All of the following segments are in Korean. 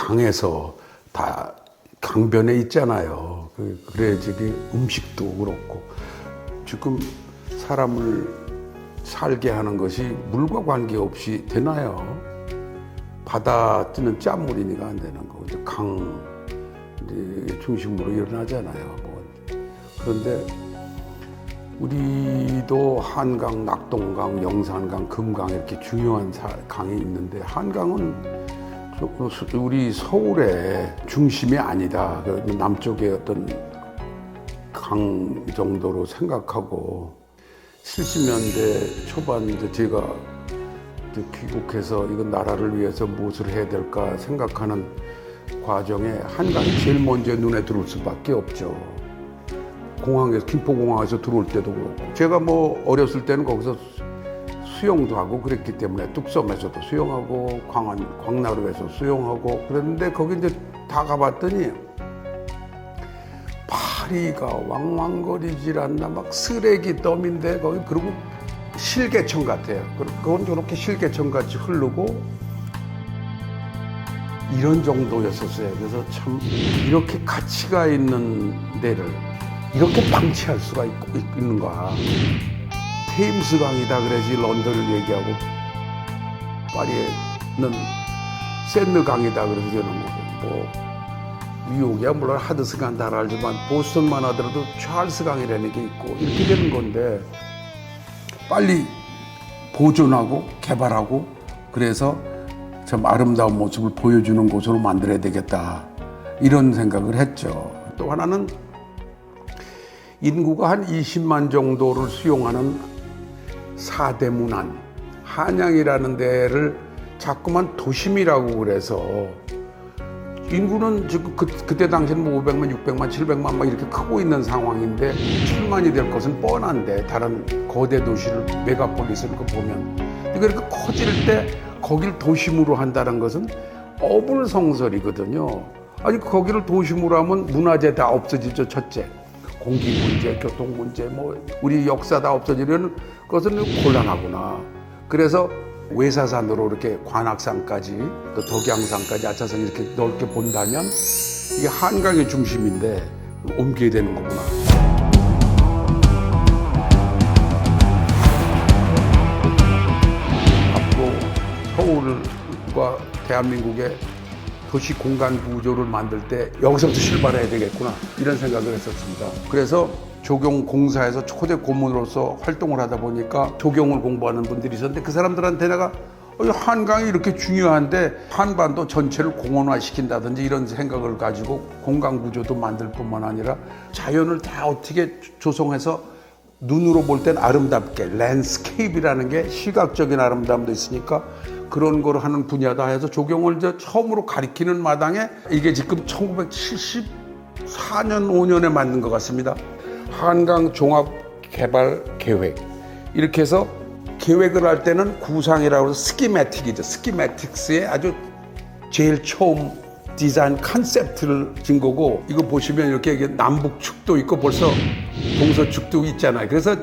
강에서 다 강변에 있잖아요. 그래야지 음식도 그렇고. 지금 사람을 살게 하는 것이 물과 관계없이 되나요? 바다 뜨는 짠물이니까 안 되는 거고, 이제 강 이제 중심으로 일어나잖아요. 그런데 우리도 한강, 낙동강, 영산강, 금강 이렇게 중요한 강이 있는데, 한강은 우리 서울의 중심이 아니다. 남쪽의 어떤 강 정도로 생각하고, 70년대 초반 이제 제가 귀국해서 이건 나라를 위해서 무엇을 해야 될까 생각하는 과정에 한강이 제일 먼저 눈에 들어올 수밖에 없죠. 공항에서, 김포공항에서 들어올 때도 그렇고, 제가 뭐 어렸을 때는 거기서 수영도 하고 그랬기 때문에 뚝섬에서도 수영하고 광나루에서 수영하고 그랬는데, 거기 이제 다 가봤더니 파리가 왕왕거리질 않나, 막 쓰레기 더미인데 거기, 그리고 실개천 같아요. 그건 저렇게 실개천 같이 흐르고 이런 정도였었어요. 그래서 참 이렇게 가치가 있는 데를 이렇게 방치할 수가 있는가. 테임스강이다 그래야지 런던을 얘기하고, 파리에는 샌느강이다 그래서 되는 거고, 뭐 뉴욕이야 물론 하드스강 다 알지만 보스턴만 하더라도 찰스강이라는 게 있고, 이렇게 되는 건데 빨리 보존하고 개발하고, 그래서 참 아름다운 모습을 보여주는 곳으로 만들어야 되겠다, 이런 생각을 했죠. 또 하나는 인구가 한 20만 정도를 수용하는 사대문안, 한양이라는 데를 자꾸만 도심이라고 그래서, 인구는 지금 그때 당시에는 뭐 500만, 600만, 700만 막 이렇게 크고 있는 상황인데 1000만이 될 것은 뻔한데, 다른 거대 도시를, 메가폴리스를 보면. 그렇게 커질 때 거길 도심으로 한다는 것은 어불성설이거든요. 아니, 거기를 도심으로 하면 문화재 다 없어지죠. 첫째, 공기 문제, 교통 문제, 뭐 우리 역사 다 없어지려는 것은 곤란하구나. 그래서 외사산으로 이렇게 관악산까지, 또 덕양산까지, 아차산 이렇게 넓게 본다면 이게 한강의 중심인데 옮겨야 되는 거구나. 앞으로 서울과 대한민국의 도시 공간 구조를 만들 때 여기서부터 출발해야 되겠구나, 이런 생각을 했었습니다. 그래서 조경공사에서 초대 고문으로서 활동을 하다 보니까 조경을 공부하는 분들이 있었는데, 그 사람들한테 내가 한강이 이렇게 중요한데 한반도 전체를 공원화시킨다든지 이런 생각을 가지고 공간 구조도 만들 뿐만 아니라 자연을 다 어떻게 조성해서 눈으로 볼 땐 아름답게, 랜드스케이프라는 게 시각적인 아름다움도 있으니까 그런 걸 하는 분야다 해서 조경을 이제 처음으로 가리키는 마당에, 이게 지금 1974년, 5년에 만든 것 같습니다. 한강 종합 개발 계획. 이렇게 해서 계획을 할 때는 구상이라고 해서 스키매틱이죠. 스키매틱스의 아주 제일 처음 디자인 컨셉트를 진 거고, 이거 보시면 이렇게 남북축도 있고 벌써 동서축도 있잖아요. 그래서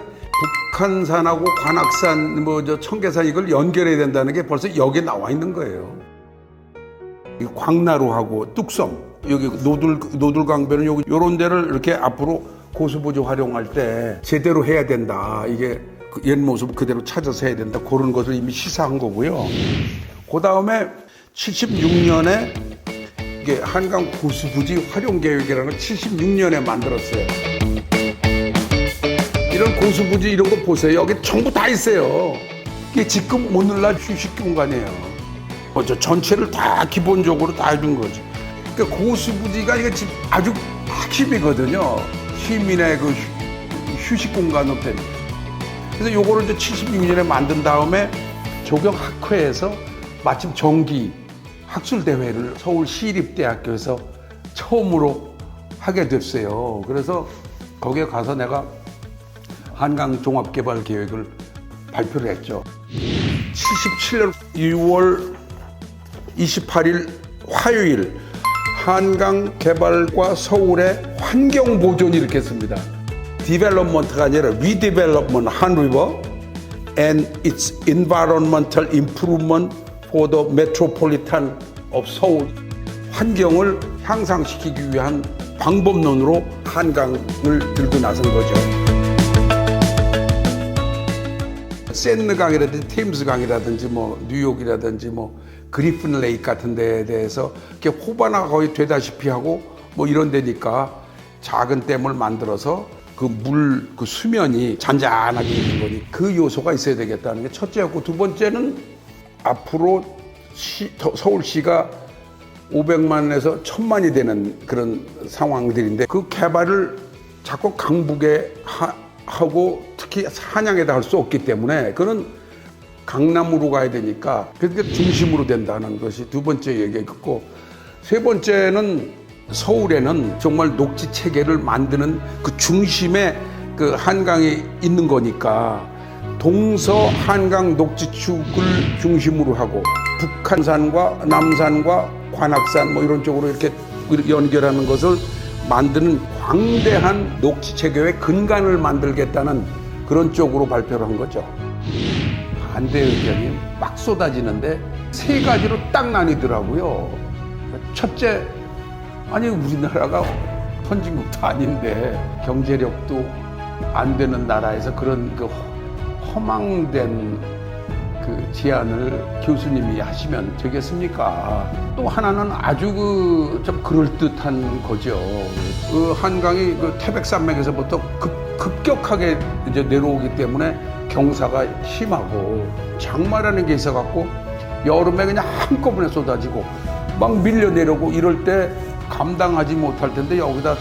북한산하고 관악산, 청계산 이걸 연결해야 된다는 게 벌써 여기에 나와 있는 거예요. 광나루하고 뚝섬, 여기 노들강변은 여기 요런 데를 이렇게 앞으로 고수부지 활용할 때 제대로 해야 된다. 이게 옛 모습 그대로 찾아서 해야 된다. 그런 것을 이미 시사한 거고요. 그 다음에 76년에 이게 한강 고수부지 활용 계획이라는 걸 76년에 만들었어요. 이런 고수부지 이런 거 보세요. 여기 전부 다 있어요. 이게 지금 오늘날 휴식 공간이에요. 저 전체를 다 기본적으로 다 해준 거죠. 그러니까 고수부지가 이게 지금 아주 핵심이거든요. 시민의 그 휴식 공간으로 된. 그래서 요거를 이제 76년에 만든 다음에 조경학회에서 마침 정기 학술대회를 서울시립대학교에서 처음으로 하게 됐어요. 그래서 거기에 가서 내가 한강 종합개발 계획을 발표를 했죠. 77년 6월 28일 화요일, 한강 개발과 서울의 환경 보존이 이렇게 했습니다. 디벨롭먼트가 아니라 리디벨롭먼트 한리버 and its environmental improvement for the metropolitan of 서울. 환경을 향상시키기 위한 방법론으로 한강을 들고 나선 거죠. 샌느 강이라든지 테임스 강이라든지 뭐 뉴욕이라든지 뭐 그리픈 레이크 같은 데에 대해서 이렇게 호반화가 거의 되다시피 하고 뭐 이런 데니까 작은 댐을 만들어서 그 수면이 잔잔하게 있는 거니 그 요소가 있어야 되겠다는 게 첫째였고, 두 번째는 앞으로 서울시가 500만에서 1000만이 되는 그런 상황들인데 그 개발을 자꾸 강북에 하고 특히 한양에다 할 수 없기 때문에 그는 강남으로 가야 되니까 그게 중심으로 된다는 것이 두 번째 얘기였고, 세 번째는 서울에는 정말 녹지 체계를 만드는 그 중심에 그 한강이 있는 거니까 동서 한강 녹지축을 중심으로 하고 북한산과 남산과 관악산 뭐 이런 쪽으로 이렇게 연결하는 것을 만드는 광대한 녹지 체계의 근간을 만들겠다는 그런 쪽으로 발표를 한 거죠. 반대 의견이 막 쏟아지는데 세 가지로 딱 나뉘더라고요. 첫째, 아니 우리나라가 선진국도 아닌데 경제력도 안 되는 나라에서 그런 그 허망된 그 제안을 교수님이 하시면 되겠습니까? 또 하나는 아주 좀 그럴듯한 거죠. 그 한강이 그 태백산맥에서부터 급격하게 이제 내려오기 때문에 경사가 심하고 장마라는 게 있어갖고 여름에 그냥 한꺼번에 쏟아지고 막 밀려 내려오고 이럴 때 감당하지 못할 텐데 여기다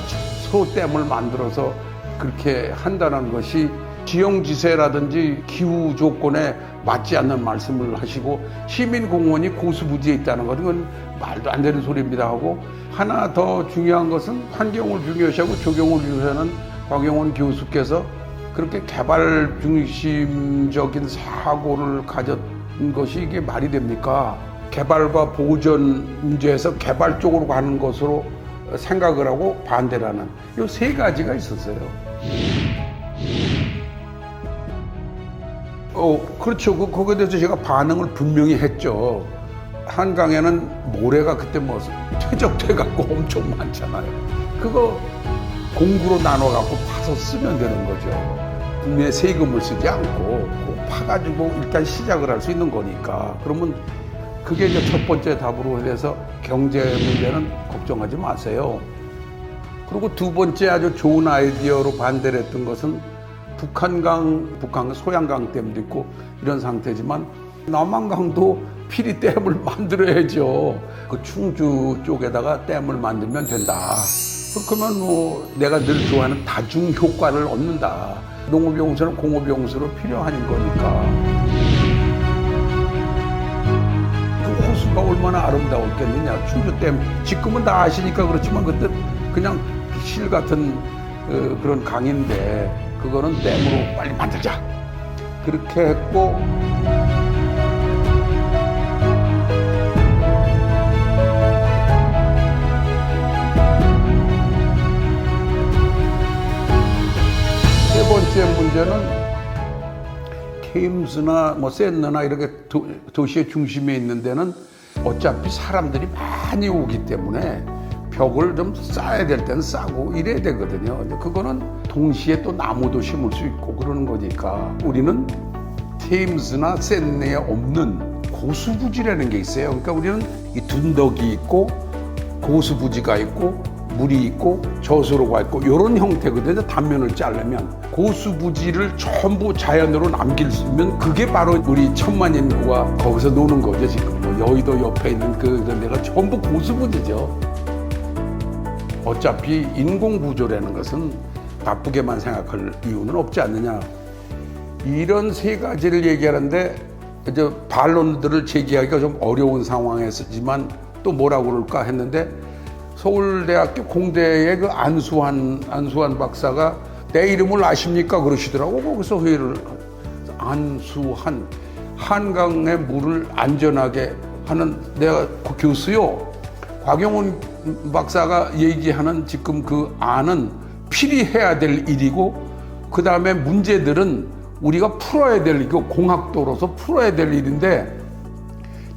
소댐을 만들어서 그렇게 한다는 것이 지형지세라든지 기후 조건에 맞지 않는 말씀을 하시고 시민공원이 고수부지에 있다는 것은 그건 말도 안 되는 소리입니다 하고, 하나 더 중요한 것은 환경을 중요시하고 조경을 중요시하는 곽영원 교수께서 그렇게 개발 중심적인 사고를 가졌던 것이 이게 말이 됩니까? 개발과 보전 문제에서 개발 쪽으로 가는 것으로 생각을 하고 반대를 하는 이 세 가지가 있었어요. 그렇죠. 거기에 대해서 제가 반응을 분명히 했죠. 한강에는 모래가 그때 뭐 퇴적돼갖고 엄청 많잖아요. 그거 공구로 나눠갖고 파서 쓰면 되는 거죠. 국내 세금을 쓰지 않고 파가지고 일단 시작을 할 수 있는 거니까. 그러면 그게 이제 첫 번째 답으로 해서 경제 문제는 걱정하지 마세요. 그리고 두 번째 아주 좋은 아이디어로 반대를 했던 것은 북한 소양강 댐도 있고 이런 상태지만 남한강도 필히 댐을 만들어야죠. 그 충주 쪽에다가 댐을 만들면 된다. 그러면 뭐 내가 늘 좋아하는 다중 효과를 얻는다. 농업용수는 공업용수로 필요한 거니까. 그 호수가 얼마나 아름다웠겠느냐. 충주댐 지금은 다 아시니까 그렇지만 그때 그냥 실 같은 그런 강인데 그거는 댐으로 빨리 만들자. 그렇게 했고, 세 번째 문제는 테임스나 뭐 샌느나 이렇게 도시의 중심에 있는 데는 어차피 사람들이 많이 오기 때문에 벽을 좀 쌓아야 될 때는 싸고 이래야 되거든요. 근데 그거는 동시에 또 나무도 심을 수 있고 그러는 거니까 우리는 테임스나 샌느에 없는 고수부지라는 게 있어요. 그러니까 우리는 이 둔덕이 있고 고수부지가 있고 물이 있고 저수로가 있고 이런 형태거든요. 단면을 자르면 고수부지를 전부 자연으로 남길 수 있으면 그게 바로 우리 1000만 인구가 거기서 노는 거죠. 지금 뭐 여의도 옆에 있는 그런 데가 전부 고수부지죠. 어차피 인공구조라는 것은 나쁘게만 생각할 이유는 없지 않느냐. 이런 세 가지를 얘기하는데 이제 반론들을 제기하기가 좀 어려운 상황이었지만 또 뭐라고 그럴까 했는데 서울대학교 공대의 그 안수환 박사가 내 이름을 아십니까? 그러시더라고. 거기서 회의를 안수환 한강의 물을 안전하게 하는 내가 그 교수요. 곽영원 박사가 얘기하는 지금 그 안은 필히 해야 될 일이고 그 다음에 문제들은 우리가 풀어야 될 일이고 공학도로서 풀어야 될 일인데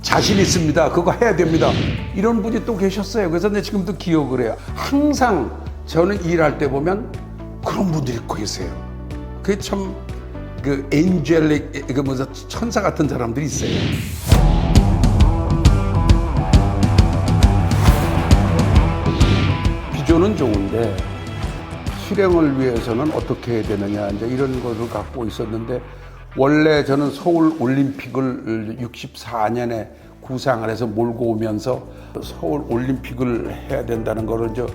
자신 있습니다. 그거 해야 됩니다. 이런 분이 또 계셨어요. 그래서 내가 지금도 기억을 해요. 항상 저는 일할 때 보면 그런 분들이 계세요. 그게 참 그 엔젤릭, 그 뭐죠, 천사 같은 사람들이 있어요. 비전은 좋은데 실행을 위해서는 어떻게 해야 되느냐, 이제 이런 것을 갖고 있었는데, 원래 저는 서울 올림픽을 64년에 구상을 해서 몰고 오면서 서울 올림픽을 해야 된다는 거를 이제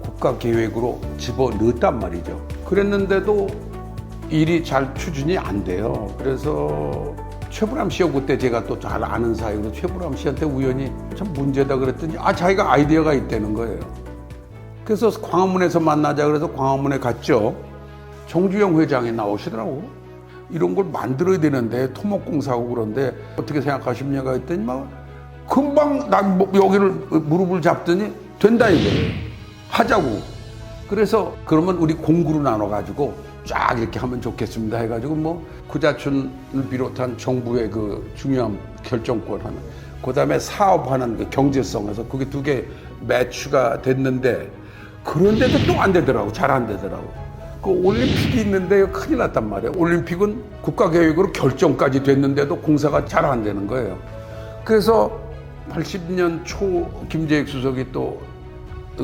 국가 계획으로 집어 넣었단 말이죠. 그랬는데도 일이 잘 추진이 안 돼요. 그래서 최불암 씨하고 그때 제가 또 잘 아는 사이로 최불암 씨한테 우연히 참 문제다 그랬더니 자기가 아이디어가 있다는 거예요. 그래서 광화문에서 만나자 그래서 광화문에 갔죠. 정주영 회장이 나오시더라고. 이런 걸 만들어야 되는데 토목공사하고 그런데 어떻게 생각하십니까 했더니 막 금방 난 여기를 무릎을 잡더니 된다 이거예요. 하자고. 그래서 그러면 우리 공구로 나눠가지고 쫙 이렇게 하면 좋겠습니다 해가지고 뭐 구자춘을 비롯한 정부의 그 중요한 결정권 하는, 그 다음에 사업하는 그 경제성에서 그게 두 개 매치가 됐는데, 그런데도 또 안 되더라고. 잘 안 되더라고. 그 올림픽이 있는데 큰일 났단 말이에요. 올림픽은 국가계획으로 결정까지 됐는데도 공사가 잘 안 되는 거예요. 그래서 80년 초 김재익 수석이 또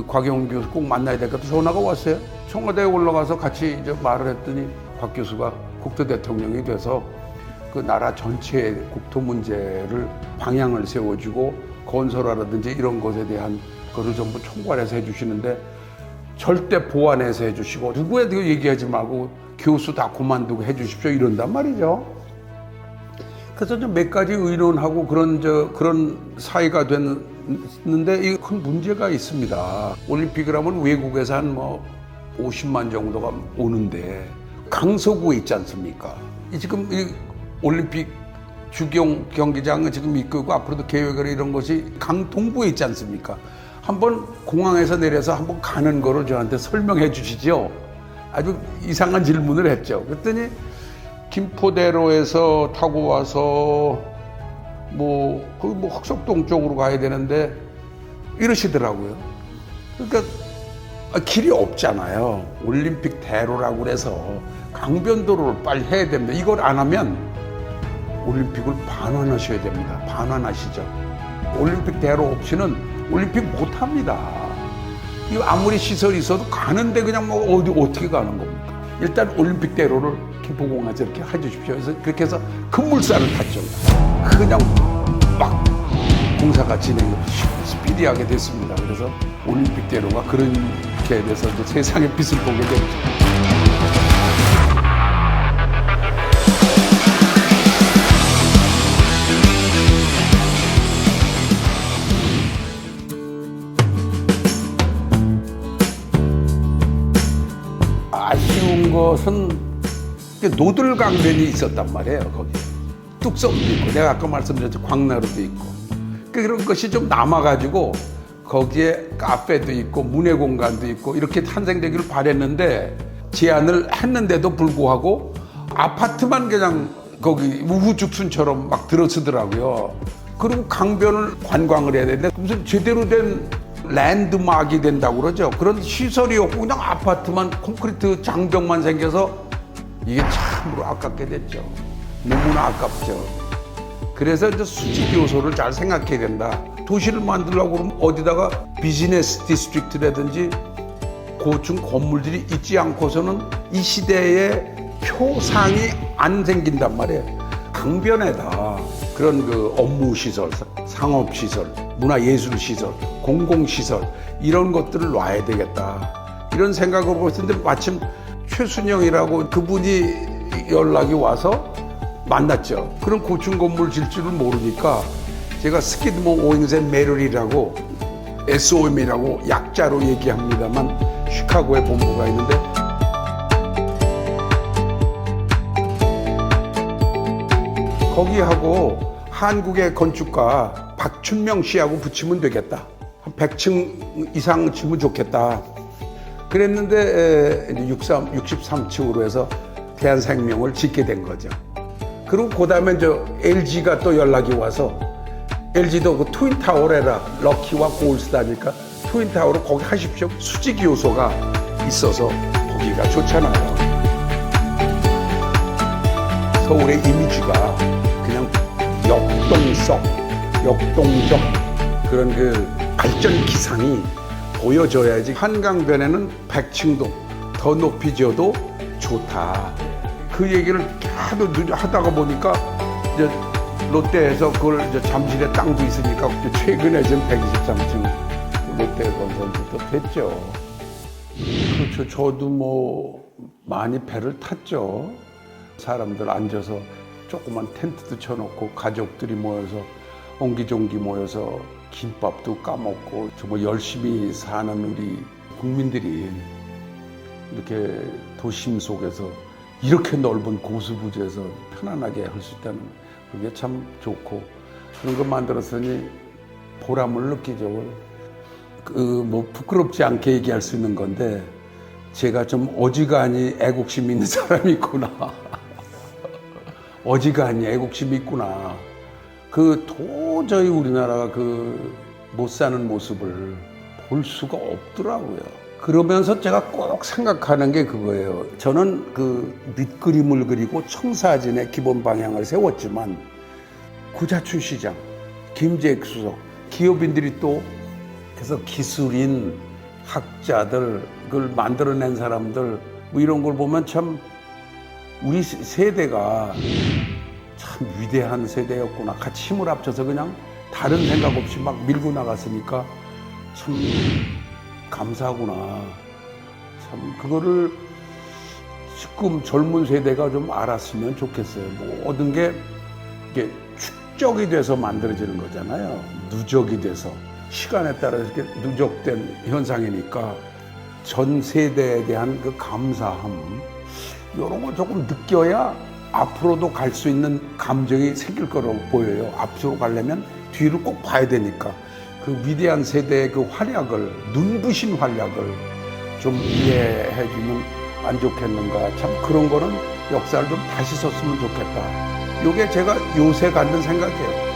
곽영훈 교수 꼭 만나야 될까 전화가 왔어요. 청와대에 올라가서 같이 이제 말을 했더니 곽 교수가 국토 대통령이 돼서 그 나라 전체의 국토 문제를 방향을 세워주고 건설화라든지 이런 것에 대한 거를 전부 총괄해서 해주시는데, 절대 보완해서 해주시고 누구에도 얘기하지 말고 교수 다 그만두고 해주십시오 이런단 말이죠. 그래서 좀 몇 가지 의논하고 그런 사이가 됐는데, 이 큰 문제가 있습니다. 올림픽을 하면 외국에서 한 뭐 50만 정도가 오는데 강서구에 있지 않습니까? 지금 이 올림픽 주경 경기장은 지금 있고 앞으로도 계획을 이런 것이 강동구에 있지 않습니까? 한번 공항에서 내려서 한번 가는 거를 저한테 설명해 주시죠. 아주 이상한 질문을 했죠. 그랬더니 김포대로에서 타고 와서 뭐 흑석동 쪽으로 가야 되는데 이러시더라고요. 그러니까 길이 없잖아요. 올림픽 대로라고 그래서 강변도로를 빨리 해야 됩니다. 이걸 안 하면 올림픽을 반환하셔야 됩니다. 반환하시죠. 올림픽 대로 없이는 올림픽 못 합니다. 아무리 시설이 있어도 가는데 그냥 뭐 어떻게 가는 겁니까? 일단 올림픽 대로를 김포공항에서 이렇게 해주십시오. 그래서 그렇게 해서 급물살을 탔죠. 그냥 막 공사가 진행이 스피디하게 됐습니다. 그래서 올림픽 대로가 그렇게 돼서 이제 세상의 빛을 보게 됐죠. 아쉬운 것은 노들강변이 있었단 말이에요. 거기 뚝섬도 있고 내가 아까 말씀드렸죠, 광나루도 있고 그런 것이 좀 남아가지고 거기에 카페도 있고 문예공간도 있고 이렇게 탄생되기를 바랬는데, 제안을 했는데도 불구하고 아파트만 그냥 거기 우후죽순처럼 막 들어서더라고요. 그리고 강변을 관광을 해야 되는데 무슨 제대로 된 랜드마크가 된다고 그러죠. 그런 시설이 없고 그냥 아파트만 콘크리트 장벽만 생겨서 이게 참으로 아깝게 됐죠. 너무나 아깝죠. 그래서 이제 수직 요소를 잘 생각해야 된다. 도시를 만들려고 그러면 어디다가 비즈니스 디스트릭트라든지 고층 건물들이 있지 않고서는 이 시대의 표상이 안 생긴단 말이에요. 강변에다 그런 그 업무시설, 상업시설, 문화예술시설, 공공시설 이런 것들을 놔야 되겠다. 이런 생각을 하고 있었는데 마침 최순영이라고 그분이 연락이 와서 만났죠. 그런 고층 건물 질 줄을 모르니까 제가 스키드모 오잉센 메럴이라고 SOM이라고 약자로 얘기합니다만 시카고에 본부가 있는데 거기하고 한국의 건축가 박춘명 씨하고 붙이면 되겠다. 한 100층 이상 지면 좋겠다. 그랬는데 63층으로 해서 대한생명을 짓게 된 거죠. 그리고 그 다음에 LG가 또 연락이 와서 LG도 그 트윈타워래라 럭키와 골스다니까 트윈타워로 거기 하십시오. 수직 요소가 있어서 거기가 좋잖아요. 서울의 이미지가 그냥 역동적 그런 그 발전 기상이 보여져야지. 한강변에는 100층도 더 높이 지어도 좋다. 그 얘기를 하도 하다가 보니까 이제 롯데에서 그걸 이제 잠실에 땅도 있으니까 최근에 지금 123층 롯데 건설도 됐죠. 그렇죠. 저도 뭐 많이 배를 탔죠. 사람들 앉아서 조그만 텐트도 쳐놓고 가족들이 모여서 옹기종기 모여서 김밥도 까먹고 정말 열심히 사는 우리 국민들이 이렇게 도심 속에서 이렇게 넓은 고수부지에서 편안하게 할 수 있다는 그게 참 좋고 그런 거 만들었으니 보람을 느끼죠. 뭐 부끄럽지 않게 얘기할 수 있는 건데 제가 좀 어지간히 애국심 있는 사람이 있구나. 어지간히 애국심이 있구나. 그 도저히 우리나라가 그 못 사는 모습을 볼 수가 없더라고요. 그러면서 제가 꼭 생각하는 게 그거예요. 저는 그 밑그림을 그리고 청사진의 기본 방향을 세웠지만 구자춘 시장, 김재익 수석, 기업인들이 또 그래서 기술인, 학자들, 그걸 만들어낸 사람들 뭐 이런 걸 보면 참 우리 세대가 참 위대한 세대였구나. 같이 힘을 합쳐서 그냥 다른 생각 없이 막 밀고 나갔으니까 참 감사하구나. 참 그거를 지금 젊은 세대가 좀 알았으면 좋겠어요. 모든 게 이게 축적이 돼서 만들어지는 거잖아요. 누적이 돼서 시간에 따라서 이렇게 누적된 현상이니까 전 세대에 대한 그 감사함 이런 걸 조금 느껴야 앞으로도 갈 수 있는 감정이 생길 거라고 보여요. 앞으로 가려면 뒤를 꼭 봐야 되니까 그 위대한 세대의 그 활약을 눈부신 활약을 좀 이해해주면 안 좋겠는가. 참 그런 거는 역사를 좀 다시 썼으면 좋겠다. 이게 제가 요새 갖는 생각이에요.